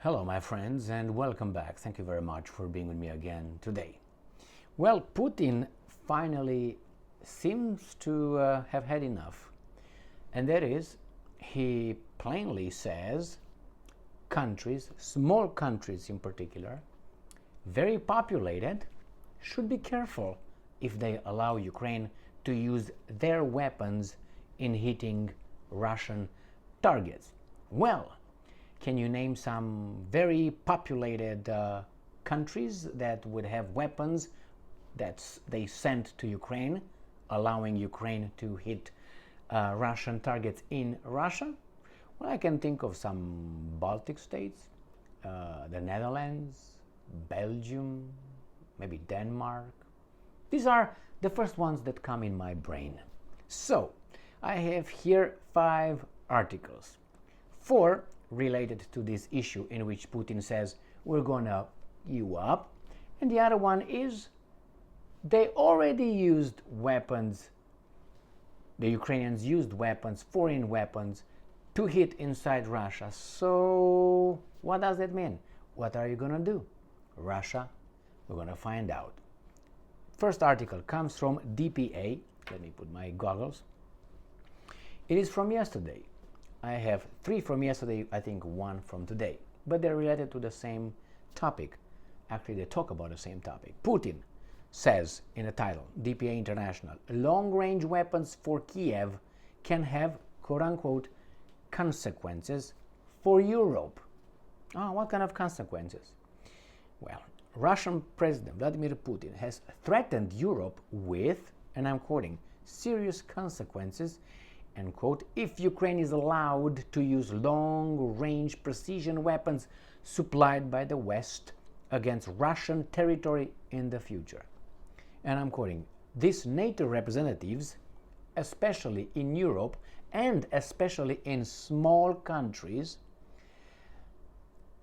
Hello, my friends, and welcome back. Thank you very much for being with me again today. Well, Putin finally seems to have had enough, and that is, he plainly says countries, small countries in particular, very populated, should be careful if they allow Ukraine to use their weapons in hitting Russian targets. Well, can you name some very populated countries that would have weapons that they sent to Ukraine, allowing Ukraine to hit Russian targets in Russia? Well, I can think of some Baltic states, the Netherlands, Belgium, maybe Denmark. These are the first ones that come in my brain. So, I have here 5 articles. 4 related to this issue in which Putin says we're gonna you up, and the other one is they already used weapons, the Ukrainians used weapons, foreign weapons, to hit inside Russia. So what does that mean? What are you gonna do? Russia, we're gonna find out. First article comes from DPA. Let me put my goggles. It is from yesterday. I have 3 from yesterday, I think 1 from today, but they're related to the same topic. Actually, they talk about the same topic. Putin says in the title, DPA International, long-range weapons for Kiev can have, quote-unquote, consequences for Europe. Oh, what kind of consequences? Well, Russian President Vladimir Putin has threatened Europe with, and I'm quoting, serious consequences, end quote, if Ukraine is allowed to use long-range precision weapons supplied by the West against Russian territory in the future. And I'm quoting, these NATO representatives, especially in Europe and especially in small countries,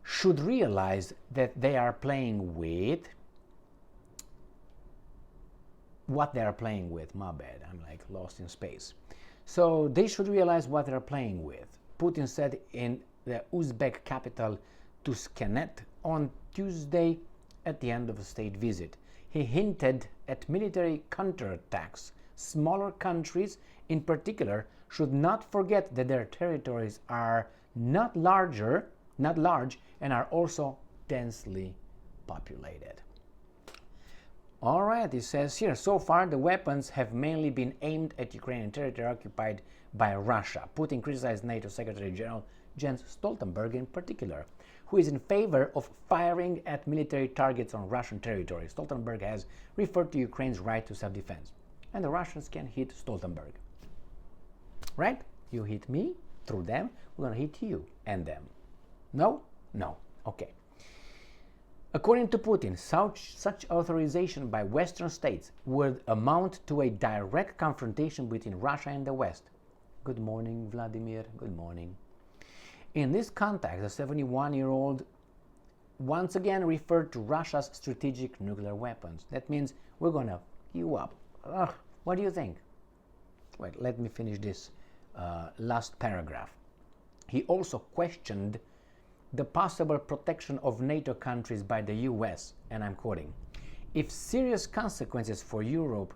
should realize that they are playing with what they are playing with. My bad, I'm like lost in space. So they should realize what they're playing with. Putin said in the Uzbek capital Tushkent on Tuesday at the end of a state visit. He hinted at military counterattacks. Smaller countries in particular should not forget that their territories are not large, and are also densely populated. All right, it says here, so far the weapons have mainly been aimed at Ukrainian territory occupied by Russia. Putin criticized NATO Secretary General Jens Stoltenberg in particular, who is in favor of firing at military targets on Russian territory. Stoltenberg has referred to Ukraine's right to self-defense, and the Russians can hit Stoltenberg. Right? You hit me, through them, we're going to hit you and them. No? No. Okay. According to Putin, such authorization by Western states would amount to a direct confrontation between Russia and the West. Good morning, Vladimir. Good morning. In this context, the 71-year-old once again referred to Russia's strategic nuclear weapons. That means we're going to you up. Ugh, what do you think? Wait, let me finish this last paragraph. He also questioned the possible protection of NATO countries by the US, and I'm quoting, if serious consequences for Europe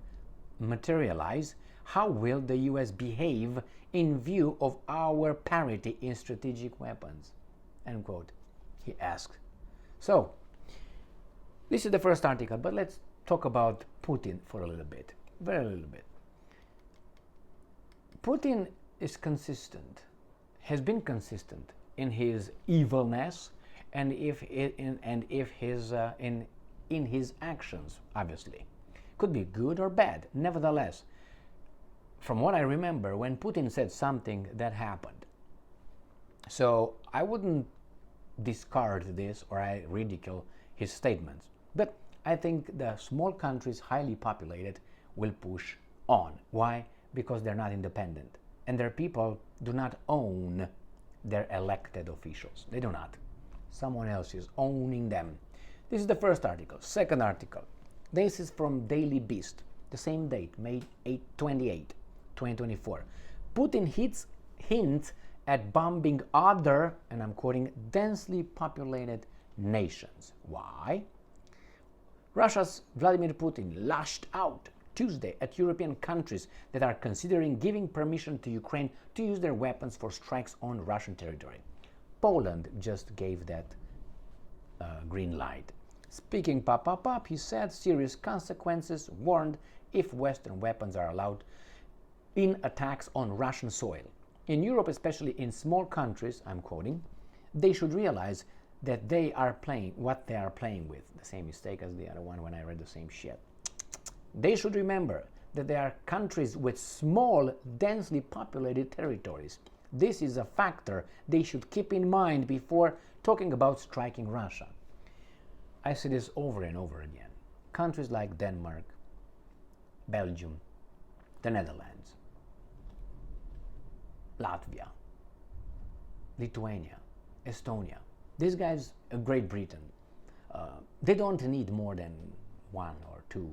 materialize, how will the US behave in view of our parity in strategic weapons? End quote, he asked. So, this is the first article, but let's talk about Putin for a little bit, very little bit. Putin is consistent, has been consistent in his evilness and in his actions, obviously. Could be good or bad. Nevertheless, from what I remember, when Putin said something, that happened. So I wouldn't discard this or I ridicule his statements. But I think the small countries, highly populated, will push on. Why? Because they're not independent. And their people do not own their elected officials. They do not. Someone else is owning them. This is the first article. Second article. This is from Daily Beast. The same date, May 28, 2024. Putin hints at bombing other, and I'm quoting, densely populated nations. Why? Russia's Vladimir Putin lashed out Tuesday at European countries that are considering giving permission to Ukraine to use their weapons for strikes on Russian territory. Poland just gave that green light. Speaking pop, he said serious consequences warned if Western weapons are allowed in attacks on Russian soil. In Europe, especially in small countries, I'm quoting, they should realize that they are playing what they are playing with. The same mistake as the other one when I read the same shit. They should remember that they are countries with small, densely populated territories. This is a factor they should keep in mind before talking about striking Russia. I see this over and over again. Countries like Denmark, Belgium, the Netherlands, Latvia, Lithuania, Estonia, these guys, Great Britain, they don't need more than one or two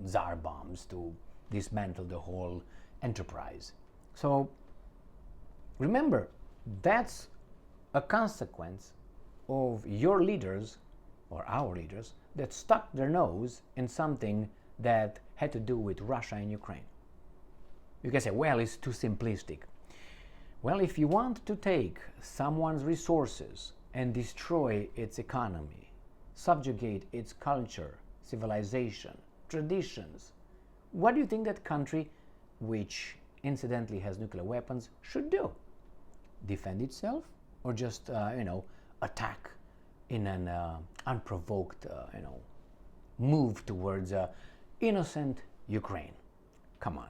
Tsar bombs to dismantle the whole enterprise. So remember, that's a consequence of your leaders or our leaders that stuck their nose in something that had to do with Russia and Ukraine. You can say, well, it's too simplistic. Well, if you want to take someone's resources and destroy its economy, subjugate its culture, civilization, traditions, what do you think that country, which incidentally has nuclear weapons, should do? Defend itself, or just attack in an unprovoked move towards innocent Ukraine? Come on,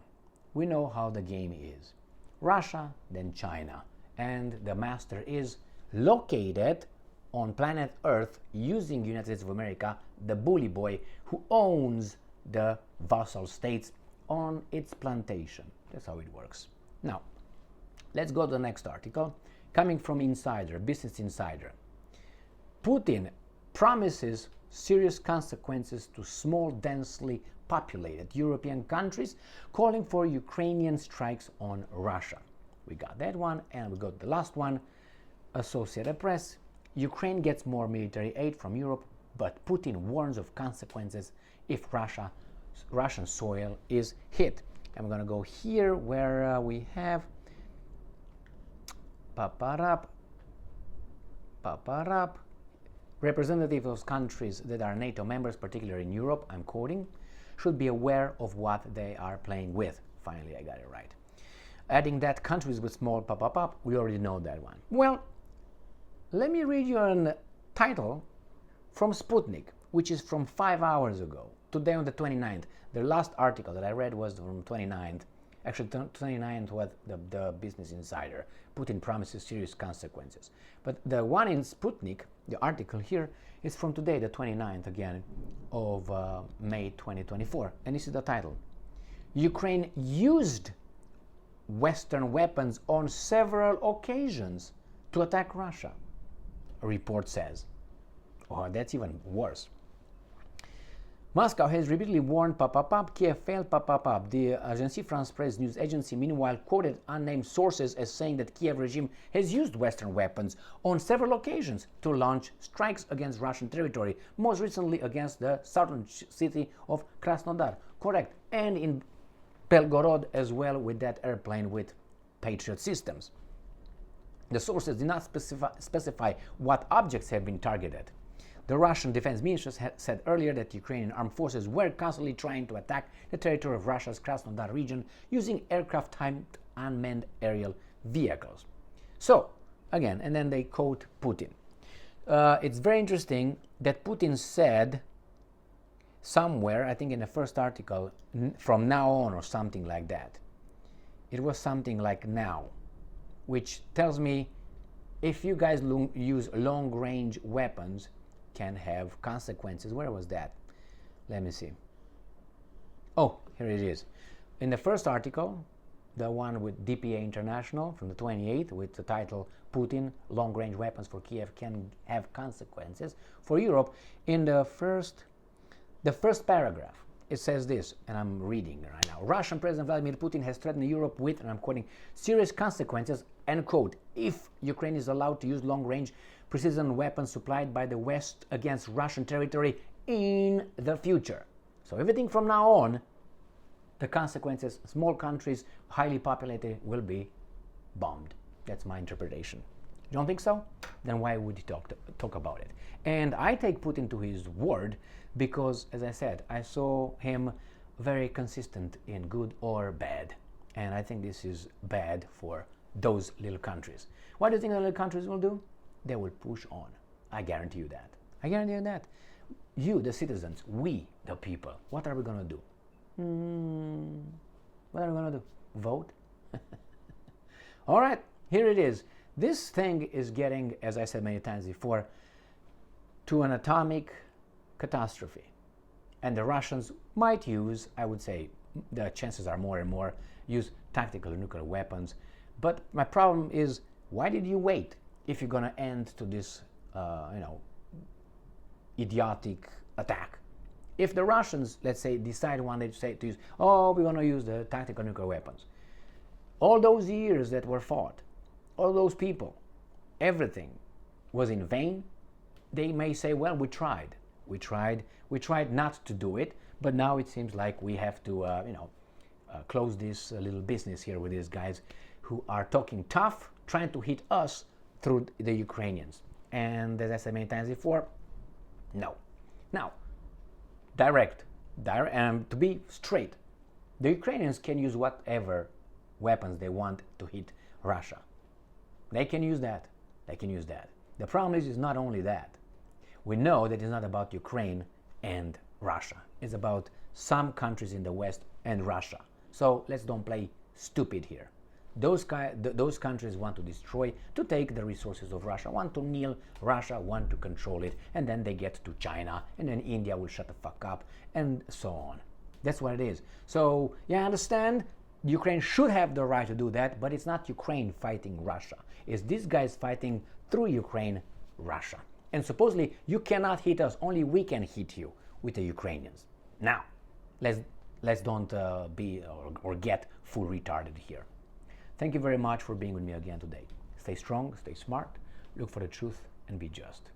we know how the game is. Russia, then China, and the master is located on planet Earth using United States of America, the bully boy who owns the vassal states on its plantation. That's how it works. Now, let's go to the next article, coming from Insider, Business Insider. Putin promises serious consequences to small, densely populated European countries, calling for Ukrainian strikes on Russia. We got that one, and we got the last one. Associated Press, Ukraine gets more military aid from Europe, but Putin warns of consequences if Russian soil is hit. I'm going to go here where we have paparap, representatives of countries that are NATO members, particularly in Europe, I'm quoting, should be aware of what they are playing with. Finally, I got it right. Adding that countries with small we already know that one. Well, let me read you a title from Sputnik, which is from 5 hours ago, today on the 29th. The last article that I read was from 29th. Actually, 29th was the Business Insider. Putin promises serious consequences. But the one in Sputnik, the article here, is from today, the 29th again of May 2024. And this is the title. Ukraine used Western weapons on several occasions to attack Russia, a report says. Oh, that's even worse. Moscow has repeatedly warned Kiev failed The Agence France-Presse news agency meanwhile quoted unnamed sources as saying that Kiev regime has used Western weapons on several occasions to launch strikes against Russian territory, most recently against the southern city of Krasnodar. Correct. And in Belgorod as well, with that airplane with Patriot systems. The sources did not specify what objects have been targeted. The Russian defense minister said earlier that Ukrainian armed forces were constantly trying to attack the territory of Russia's Krasnodar region using aircraft-type unmanned aerial vehicles. So, again, and then they quote Putin. It's very interesting that Putin said somewhere, I think in the first article, from now on or something like that. It was something like now, which tells me if you guys use long-range weapons, can have consequences. Where was that? Let me see. Oh, here it is. In the first article, the one with DPA International from the 28th with the title Putin, long-range weapons for Kiev can have consequences for Europe. In the first paragraph, it says this, and I'm reading right now. Russian President Vladimir Putin has threatened Europe with, and I'm quoting, serious consequences end quote, if Ukraine is allowed to use long-range precision weapons supplied by the West against Russian territory in the future. So everything from now on, the consequences, small countries, highly populated, will be bombed. That's my interpretation. You don't think so? Then why would he talk about it? And I take Putin to his word because, as I said, I saw him very consistent in good or bad. And I think this is bad for those little countries. What do you think the little countries will do? They will push on. I guarantee you that. I guarantee you that. You, the citizens, we, the people, what are we going to do? What are we going to do? Vote? All right, here it is. This thing is getting, as I said many times before, to an atomic catastrophe. And the Russians might use, I would say, the chances are more and more, use tactical nuclear weapons. But my problem is, why did you wait if you're going to end to this, idiotic attack? If the Russians, let's say, decide one day to use, we're going to use the tactical nuclear weapons, all those years that were fought, all those people, everything was in vain. They may say, well, we tried not to do it, but now it seems like we have to, close this little business here with these guys who are talking tough, trying to hit us through the Ukrainians. And as I said many times before, no. Now, direct, and to be straight, the Ukrainians can use whatever weapons they want to hit Russia. They can use that. The problem is not only that. We know that it's not about Ukraine and Russia. It's about some countries in the West and Russia. So let's don't play stupid here. Those countries want to destroy, to take the resources of Russia, want to kneel Russia, want to control it, and then they get to China, and then India will shut the fuck up, and so on. That's what it is. So, yeah, I understand Ukraine should have the right to do that, but it's not Ukraine fighting Russia. It's these guys fighting through Ukraine, Russia. And supposedly, you cannot hit us, only we can hit you with the Ukrainians. Now, let's don't be or get full retarded here. Thank you very much for being with me again today. Stay strong, stay smart, look for the truth, and be just.